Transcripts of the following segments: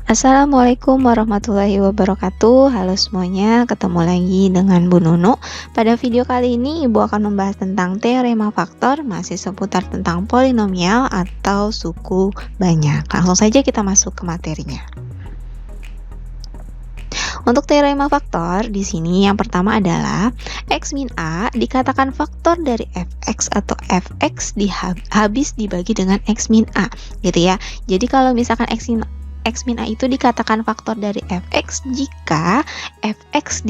Assalamualaikum warahmatullahi wabarakatuh. Halo semuanya, ketemu lagi dengan Bu Nunu. Pada video kali ini Ibu akan membahas tentang teorema faktor, masih seputar tentang polinomial atau suku banyak. Langsung saja kita masuk ke materinya. Untuk teorema faktor, di sini yang pertama adalah X min A dikatakan faktor dari Fx atau Fx habis dibagi dengan X min A, gitu ya. Jadi kalau misalkan X min A itu dikatakan faktor dari Fx jika Fx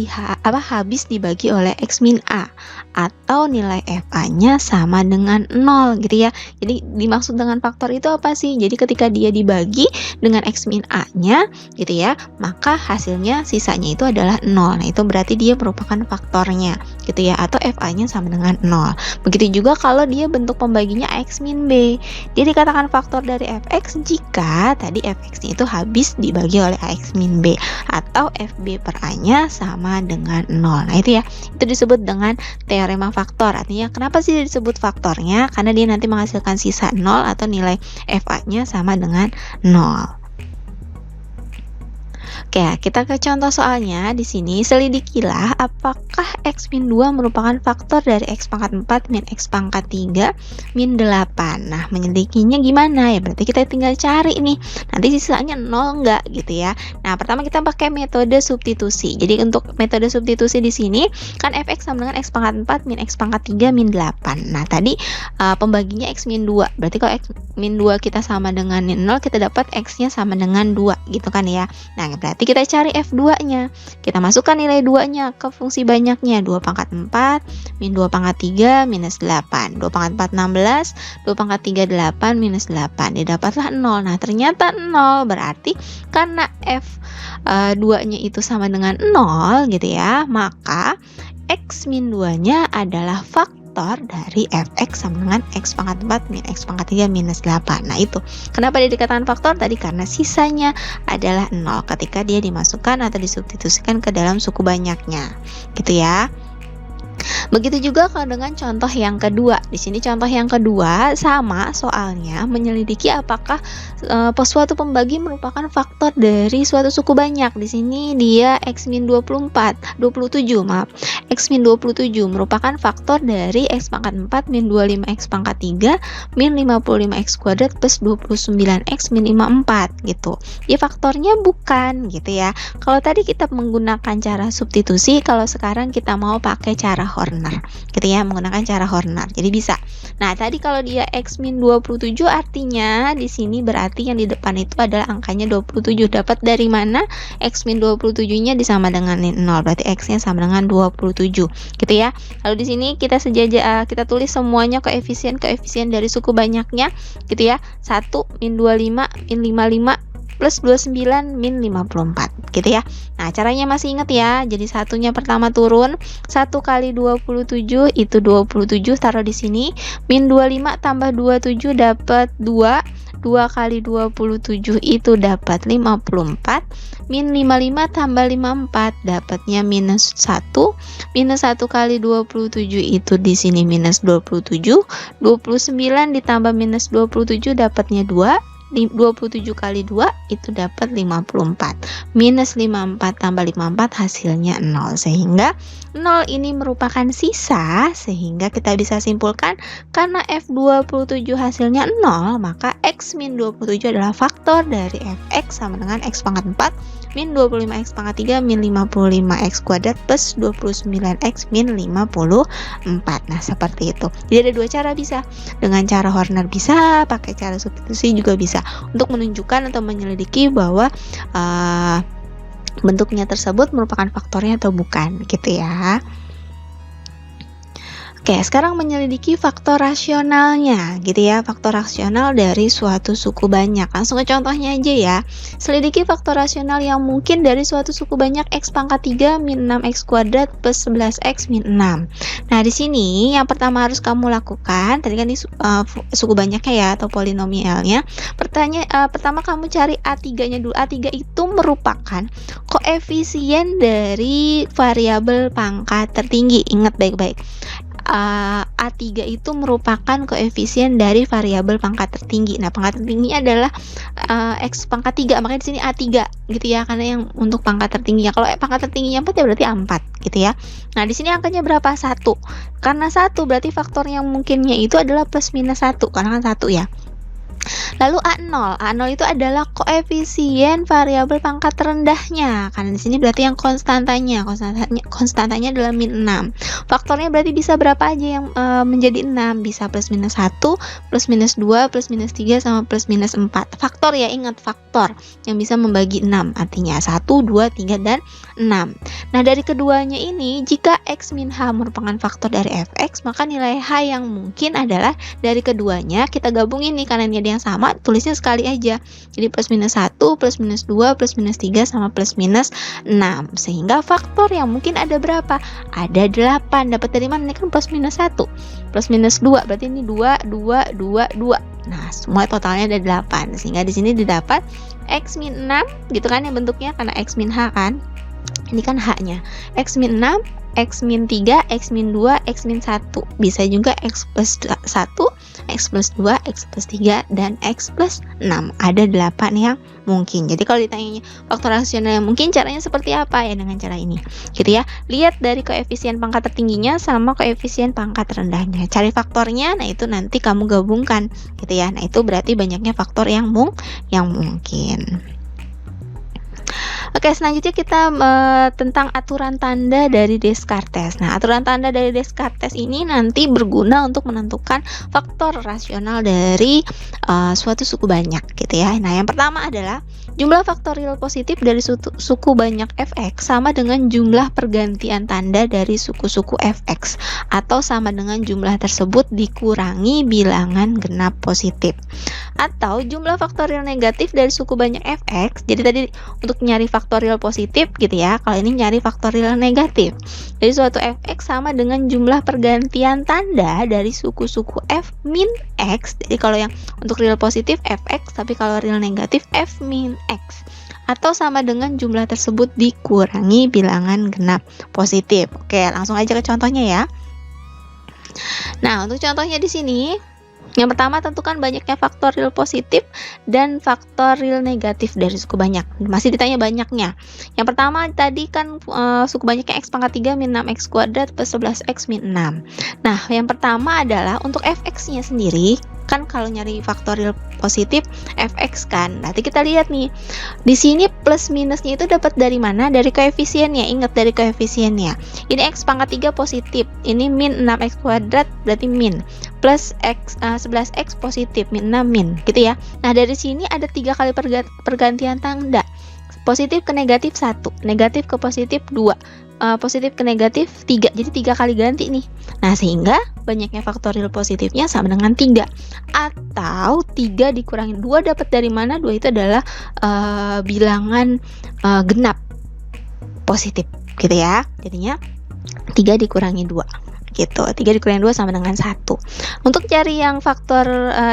habis dibagi oleh X min A atau nilai Fa-nya sama dengan 0, gitu ya. Jadi dimaksud dengan faktor itu apa sih? Jadi ketika dia dibagi dengan X min A-nya, gitu ya, maka hasilnya sisanya itu adalah 0. Nah, itu berarti dia merupakan faktornya, gitu ya, atau Fa-nya sama dengan 0. Begitu juga kalau dia bentuk pembaginya X min B. Dia dikatakan faktor dari Fx jika tadi Fx-nya itu habis dibagi oleh X min B atau Fb per A-nya sama dengan 0. Nah, itu ya, itu disebut dengan teorema faktor. Artinya kenapa sih disebut faktornya? Karena dia nanti menghasilkan sisa 0 atau nilai Fa-nya sama dengan 0. Oke, kita ke contoh soalnya. Di sini selidikilah apakah X min 2 merupakan faktor dari X pangkat 4 min X pangkat 3 min 8. Nah, menyelidikinya gimana? Ya berarti kita tinggal cari nih. Nanti sisanya 0 enggak, gitu ya. Nah, pertama kita pakai metode substitusi. Jadi untuk metode substitusi di sini kan Fx sama dengan X pangkat 4 min X pangkat 3 min 8. Nah, tadi pembaginya X min 2. Berarti kalau X min 2 kita sama dengan 0, kita dapat X-nya sama dengan 2, gitu kan ya. Nah, berarti kita cari F2-nya. Kita masukkan nilai 2-nya ke fungsi banyaknya. 2 pangkat 4 min 2 pangkat 3 minus 8. 2 pangkat 4 16, 2 pangkat 3 8 minus 8. Didapatlah 0. Nah, ternyata 0. Berarti karena F2-nya itu sama dengan 0, gitu ya, maka X min 2-nya adalah faktor dari Fx sama dengan X pangkat 4 min X pangkat 3 minus 8. Nah, itu kenapa dia dikatakan faktor tadi, karena sisanya adalah 0 ketika dia dimasukkan atau disubstitusikan ke dalam suku banyaknya, gitu ya. Begitu juga kalau dengan contoh yang kedua. Di sini contoh yang kedua sama soalnya menyelidiki apakah suatu pembagi merupakan faktor dari suatu suku banyak. Di sini dia X min 27, maaf. X min 27 merupakan faktor dari X pangkat 4 min 25 X pangkat 3 min 55 X kuadrat plus 29 X min 54, gitu. Ya faktornya bukan, gitu ya. Kalau tadi kita menggunakan cara substitusi, kalau sekarang kita mau pakai cara Horner, gitu ya, menggunakan cara Horner. Jadi bisa. Nah, tadi kalau dia X min 27 artinya di sini berarti yang di depan itu adalah angkanya 27. Dapat dari mana? X min 27-nya disama dengan 0. Berarti X-nya sama dengan 27, gitu ya. Lalu di sini kita kita tulis semuanya koefisien dari suku banyaknya, gitu ya. 1 min 25 min 55 plus 29 min 54, gitu ya. Nah, caranya masih ingat ya. Jadi satunya pertama turun, 1 kali 27 itu 27, taruh di sini. Min 25 tambah 27 dapat 2. 2 kali 27 itu dapat 54. Min 55 tambah 54 dapatnya minus 1. Minus 1 kali 27 itu di sini minus 27. 29 ditambah minus 27 dapatnya 2. 27 kali 2 itu dapat 54. Minus 54 tambah 54 hasilnya 0. Sehingga 0 ini merupakan sisa, sehingga kita bisa simpulkan karena F27 hasilnya 0, maka X min 27 adalah faktor dari Fx sama dengan X pangkat 4 min 25 X pangkat 3 min 55 X kuadrat plus 29 X min 54. Nah, seperti itu. Jadi ada dua cara bisa. Dengan cara Horner bisa, pakai cara substitusi juga bisa. Untuk menunjukkan atau menyelidiki bahwa bentuknya tersebut merupakan faktornya atau bukan, gitu ya. Oke, sekarang menyelidiki faktor rasionalnya, gitu ya. Faktor rasional dari suatu suku banyak. Langsung ke contohnya aja ya. Selidiki faktor rasional yang mungkin dari suatu suku banyak X pangkat 3 min 6X kuadrat plus 11X min 6. Nah, di sini yang pertama harus kamu lakukan, tadi kan ini suku banyaknya ya, atau polinomialnya. Pertama kamu cari A3-nya dulu. A3 itu merupakan koefisien dari variabel pangkat tertinggi. Ingat baik-baik. A3 itu merupakan koefisien dari variabel pangkat tertinggi. Nah, pangkat tertinggi adalah X pangkat 3, makanya di sini A3 gitu ya, karena yang untuk pangkat tertingginya. Kalau pangkat tertingginya 4 ya berarti A4 gitu ya. Nah, di sini angkanya berapa? 1. Karena 1 berarti faktor yang mungkinnya itu adalah plus minus 1, karena kan 1 ya. Lalu A0. A0 itu adalah koefisien variabel pangkat terendahnya. Karena di sini berarti yang konstantanya. Konstantanya adalah min 6. Faktornya berarti bisa berapa aja yang menjadi 6? Bisa plus minus 1, plus minus 2, plus minus 3, sama plus minus 4. Faktor ya, ingat faktor yang bisa membagi 6. Artinya 1, 2, 3, dan 6. Nah, dari keduanya ini, jika X min H merupakan faktor dari Fx, maka nilai H yang mungkin adalah dari keduanya. Kita gabungin nih, karena ini ada yang sama, tulisnya sekali aja. Jadi plus minus 1, plus minus 2, plus minus 3, sama plus minus 6. Sehingga faktor yang mungkin ada berapa? Ada 8. Dapat dari mana? Ini kan plus minus 1. Plus minus 2, berarti ini 2, 2, 2, 2. Nah, semua totalnya ada 8. Sehingga di sini didapat X min 6, gitu kan ya bentuknya, karena X min H kan. Ini kan H-nya. X min 6, X min 3, X min 2, X min 1. Bisa juga X plus 1, X plus 2, X plus 3, dan X plus 6. Ada 8 yang mungkin. Jadi kalau ditanya faktor rasional yang mungkin, caranya seperti apa? Ya dengan cara ini. Gitu ya. Lihat dari koefisien pangkat tertingginya sama koefisien pangkat rendahnya. Cari faktornya, nah itu nanti kamu gabungkan. Gitu ya. Nah itu berarti banyaknya faktor yang mungkin. Oke, selanjutnya kita tentang aturan tanda dari Descartes. Nah, aturan tanda dari Descartes ini nanti berguna untuk menentukan faktor rasional dari suatu suku banyak gitu ya. Nah, yang pertama adalah jumlah faktorial positif dari suku banyak Fx sama dengan jumlah pergantian tanda dari suku-suku Fx, atau sama dengan jumlah tersebut dikurangi bilangan genap positif. Atau jumlah faktorial negatif dari suku banyak Fx. Jadi tadi untuk nyari faktorial positif gitu ya, kalau ini nyari faktorial negatif. Jadi suatu Fx sama dengan jumlah pergantian tanda dari suku-suku F min X. Jadi kalau yang untuk real positif Fx, tapi kalau real negatif F min X. Atau sama dengan jumlah tersebut dikurangi bilangan genap positif. Oke, langsung aja ke contohnya ya. Nah, untuk contohnya di sini, yang pertama, tentukan banyaknya faktor real positif dan faktor real negatif dari suku banyak. Masih ditanya banyaknya. Yang pertama tadi kan suku banyaknya X pangkat 3 min 6X kuadrat plus 11X min 6. Nah, yang pertama adalah untuk Fx-nya sendiri. Kan kalau nyari faktor real positif Fx kan. Nanti kita lihat nih. Di sini plus minusnya itu dapat dari mana? Dari koefisiennya. Ingat dari koefisiennya. Ini X pangkat 3 positif. Ini min 6X kuadrat berarti min. Plus X 11X positif, min 6 min. Gitu ya. Nah, dari sini ada 3 kali pergantian tanda. Positif ke negatif 1. Negatif ke positif 2. Positif ke negatif 3. Jadi 3 kali ganti nih. Nah, sehingga banyaknya faktorial positifnya sama dengan 3. Atau 3 dikurangi 2 dapat dari mana? 2 itu adalah bilangan genap positif gitu ya. Jadinya 3 dikurangi 2 gitu. 3 dikurangi 2 sama dengan 1. Untuk cari yang faktor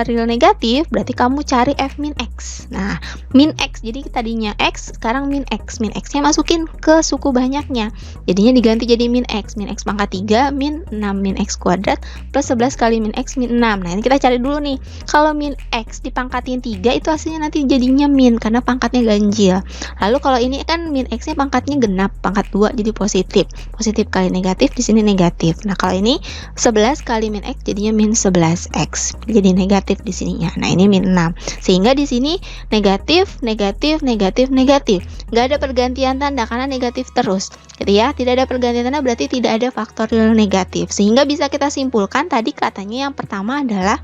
real negatif, berarti kamu cari F min X. Nah, min X, jadi tadinya X, sekarang min X. Min X-nya masukin ke suku banyaknya. Jadinya diganti jadi min X. Min X pangkat 3, min 6 min X kuadrat, plus 11 kali min X min 6. Nah, ini kita cari dulu nih. Kalau min X dipangkatin 3, itu hasilnya nanti jadinya min, karena pangkatnya ganjil. Lalu kalau ini kan min X-nya pangkatnya genap, pangkat 2, jadi positif. Positif kali negatif, di sini negatif. Nah, kalau ini 11 kali min X jadinya min 11X. Jadi negatif di sininya. Nah, ini min 6. Sehingga di sini negatif, negatif, negatif, negatif. Nggak ada pergantian tanda karena negatif terus. Gitu ya. Tidak ada pergantian tanda berarti tidak ada faktorial negatif. Sehingga bisa kita simpulkan tadi katanya yang pertama adalah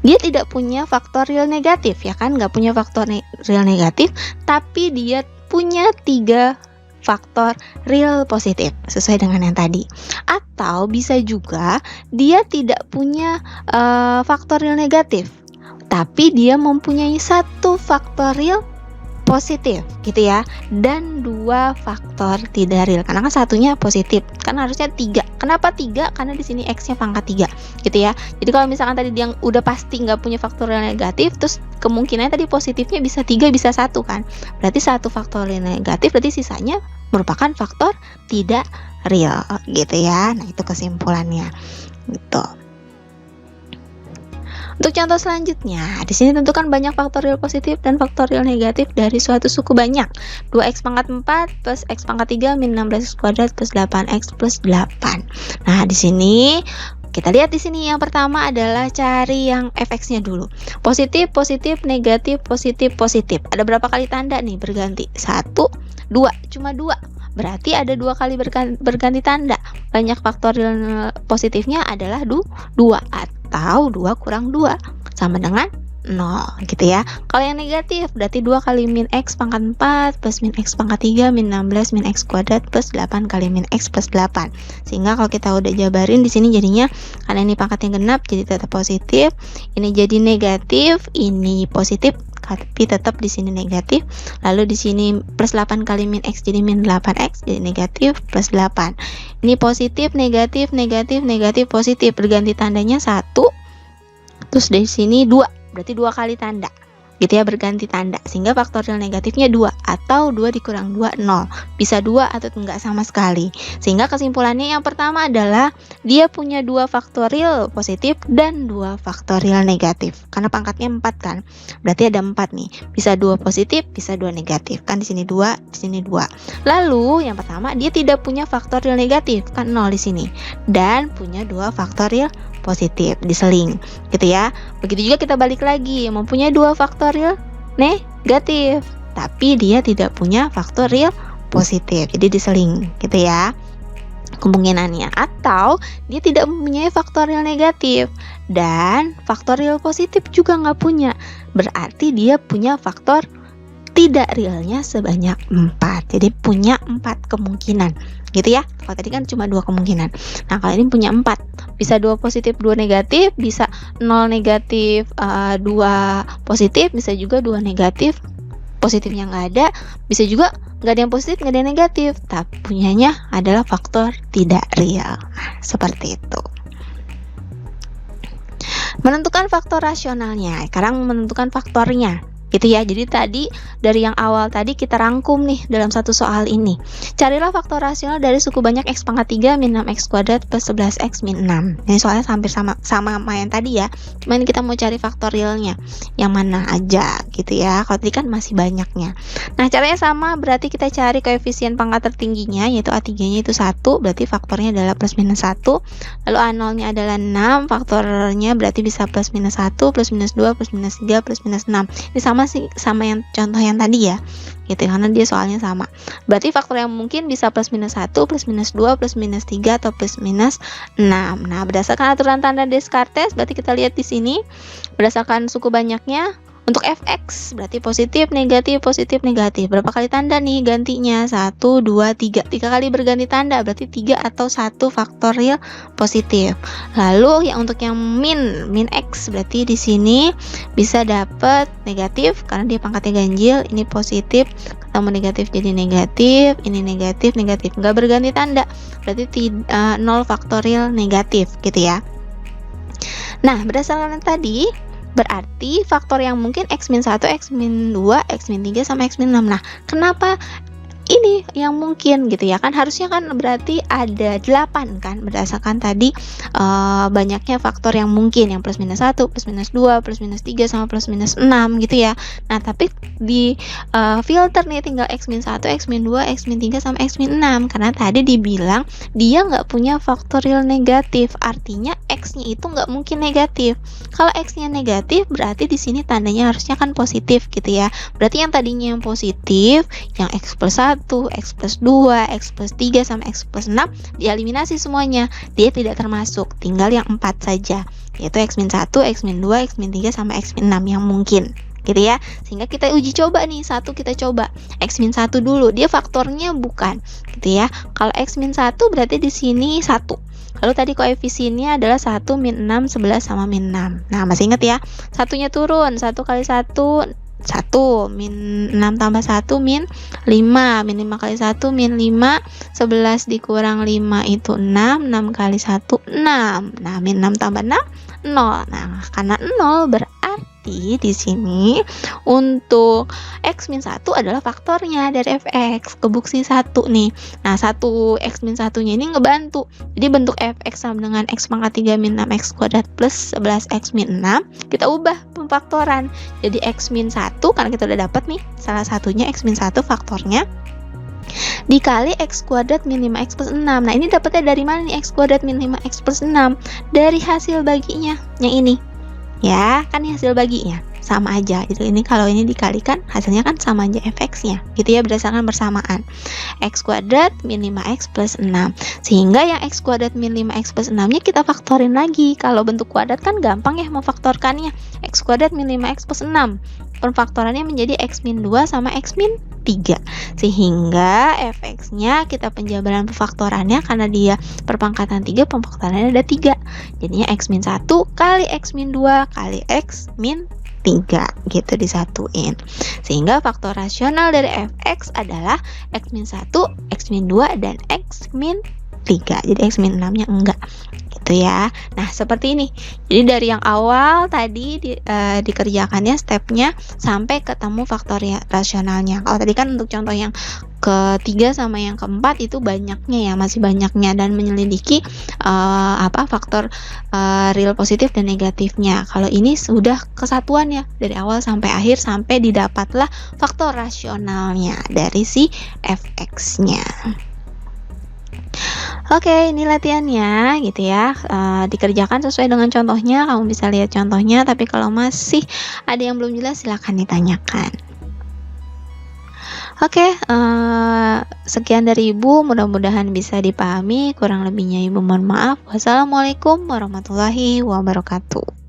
dia tidak punya faktorial negatif ya kan, nggak punya faktorial negatif, tapi dia punya 3 faktor real positif sesuai dengan yang tadi. Atau bisa juga dia tidak punya faktor real negatif, tapi dia mempunyai 1 faktor real positif gitu ya, dan 2 faktor tidak real karena kan satunya positif, kan harusnya 3. Kenapa 3? Karena di sini X-nya pangkat 3 gitu ya. Jadi kalau misalkan tadi dia udah pasti nggak punya faktorial negatif, terus kemungkinannya tadi positifnya bisa 3 bisa 1 kan, berarti 1 faktorial negatif, berarti sisanya merupakan faktor tidak real gitu ya. Nah itu kesimpulannya gitu. Untuk contoh selanjutnya, di sini tentukan banyak faktorial positif dan faktorial negatif dari suatu suku banyak. 2x pangkat 4 plus x pangkat 3 min 16x kuadrat plus 8x plus 8. Nah, di sini kita lihat di sini yang pertama adalah cari yang fx-nya dulu. Positif, positif, negatif, positif, positif. Ada berapa kali tanda nih berganti? 1, 2, cuma 2. Berarti ada 2 kali berganti tanda. Banyak faktorial positifnya adalah 2 atau 2 kurang 2 sama dengan 0 gitu ya. Kalau yang negatif berarti 2 kali min x pangkat 4 plus min x pangkat 3 min 16 min x kuadrat plus 8 kali min x plus 8. Sehingga kalau kita udah jabarin di sini jadinya karena ini pangkatnya genap jadi tetap positif, ini jadi negatif, ini positif tapi tetap di sini negatif. Lalu di sini plus 8 kali min x jadi min 8x jadi negatif plus 8. Ini positif, negatif, negatif, negatif, positif. Berganti tandanya 1. Terus dari sini 2. Berarti 2 kali tanda. Gitu ya, berganti tanda. Sehingga faktorial negatifnya 2 atau 2 dikurang 2 0. Bisa 2 atau enggak sama sekali. Sehingga kesimpulannya yang pertama adalah dia punya 2 faktorial positif dan 2 faktorial negatif. Karena pangkatnya 4 kan. Berarti ada 4 nih. Bisa 2 positif, bisa 2 negatif. Kan di sini 2, di sini 2. Lalu yang pertama dia tidak punya faktorial negatif, kan 0 di sini. Dan punya 2 faktorial positif, diseling gitu ya. Begitu juga kita balik lagi, mempunyai 2 faktorial negatif, tapi dia tidak punya faktorial positif, jadi diseling gitu ya kemungkinannya. Atau dia tidak mempunyai faktorial negatif dan faktorial positif juga nggak punya, berarti dia punya faktor tidak realnya sebanyak 4. Jadi punya 4 kemungkinan gitu ya. Kalau tadi kan cuma 2 kemungkinan. Nah, kalau ini punya 4. Bisa 2 positif, 2 negatif, bisa 0 negatif, 2 positif, bisa juga 2 negatif, positifnya nggak ada, bisa juga nggak ada yang positif, nggak ada yang negatif, tapi punyanya adalah faktor tidak real. Nah, seperti itu. Menentukan faktor rasionalnya, sekarang menentukan faktornya gitu ya. Jadi tadi dari yang awal tadi kita rangkum nih dalam satu soal ini. Carilah faktor rasional dari suku banyak x pangkat 3 min 6x kuadrat plus 11x min 6. Ini soalnya hampir sama yang tadi ya. Cuma ini kita mau cari faktorialnya yang mana aja gitu ya. Kalau tadi kan masih banyaknya. Nah, caranya sama, berarti kita cari koefisien pangkat tertingginya yaitu A3-nya itu 1, berarti faktornya adalah plus minus 1. Lalu A0-nya adalah 6, faktornya berarti bisa plus minus 1, plus minus 2, plus minus 3, plus minus 6. Ini sama yang contoh yang tadi ya gitu, karena dia soalnya sama. Berarti faktor yang mungkin bisa plus minus 1, plus minus 2, plus minus 3, atau plus minus 6. Nah, berdasarkan aturan tanda Descartes, berarti kita lihat di sini berdasarkan suku banyaknya. Untuk fx berarti positif, negatif, positif, negatif. Berapa kali tanda nih gantinya? 1, 2, 3. 3 kali berganti tanda berarti 3 atau 1 faktorial positif. Lalu yang untuk yang min x berarti di sini bisa dapat negatif karena dia pangkatnya ganjil. Ini positif ketemu negatif jadi negatif, ini negatif, negatif. Nggak berganti tanda berarti 0 faktorial negatif gitu ya. Nah, berdasarkan tadi berarti faktor yang mungkin x min 1, x min 2, x min 3, sama x min 6. Nah, kenapa ini yang mungkin gitu ya, kan harusnya kan berarti ada 8 kan berdasarkan tadi banyaknya faktor yang mungkin, yang plus minus 1, plus minus 2, plus minus 3, sama plus minus 6 gitu ya. Nah, tapi di filter nih tinggal x min 1, x min 2, x min 3, sama x min 6 karena tadi dibilang dia nggak punya faktorial negatif, artinya x-nya itu nggak mungkin negatif. Kalau x-nya negatif berarti di sini tandanya harusnya kan positif gitu ya. Berarti yang tadinya yang positif, yang x plus 1, x plus 2, x plus 3, sama x plus 6 dieliminasi semuanya, dia tidak termasuk, tinggal yang 4 saja, yaitu x min 1, x min 2, x min 3, sama x min 6 yang mungkin gitu ya. Sehingga kita uji coba nih, satu kita coba x min 1 dulu, dia faktornya bukan gitu ya. Kalau x min 1 berarti di sini 1. Lalu tadi koefisiennya adalah 1, min 6, 11, sama min 6. Nah, masih ingat ya, satunya turun, 1 kali 1 1, min 6 tambah 1 min 5, min 5 kali 1 min 5, 11 dikurang 5 itu 6, 6 kali 1 6. Nah, min 6 tambah 6 0. Nah, karena 0 berarti di sini untuk x min 1 adalah faktornya dari fx, kebuksi 1 nih. Nah, 1 x min 1-nya ini ngebantu. Jadi bentuk fx sama dengan x pangkat 3 min 6x kuadrat plus 11x min 6, kita ubah pemfaktoran. Jadi x min 1, karena kita udah dapat nih salah satunya x min 1 faktornya, dikali x kuadrat min 5x plus 6. Nah, ini dapatnya dari mana nih x kuadrat min 5x plus 6? Dari hasil baginya, yang ini. Ya, kan ini hasil baginya. Sama aja gitu. Ini kalau ini dikalikan hasilnya kan sama aja fx-nya. Gitu ya, berdasarkan bersamaan. X kuadrat min 5x plus 6. Sehingga yang x kuadrat min 5x plus 6-nya kita faktorin lagi. Kalau bentuk kuadrat kan gampang ya memfaktorkannya. X kuadrat min 5x plus 6. Pemfaktorannya menjadi x min 2 sama x min 3. Sehingga fx-nya kita penjabaran pemfaktorannya karena dia perpangkatan 3, pemfaktorannya ada 3. Jadinya x min 1 kali x min 2 kali x min 3 gitu disatuin. Sehingga faktor rasional dari fx adalah x min 1, x min 2 dan x min 3. Jadi x min 6-nya enggak. Gitu ya. Nah, seperti ini. Jadi dari yang awal tadi dikerjakannya stepnya sampai ketemu faktor rasionalnya. Kalau tadi kan untuk contoh yang ketiga sama yang keempat itu banyaknya ya, masih banyaknya dan menyelidiki faktor real positif dan negatifnya. Kalau ini sudah kesatuan ya dari awal sampai akhir sampai didapatlah faktor rasionalnya dari si fx-nya. Oke, ini latihannya gitu ya. Dikerjakan sesuai dengan contohnya. Kamu bisa lihat contohnya, tapi kalau masih ada yang belum jelas silahkan ditanyakan. Oke, sekian dari Ibu. Mudah-mudahan bisa dipahami. Kurang lebihnya Ibu mohon maaf. Wassalamualaikum warahmatullahi wabarakatuh.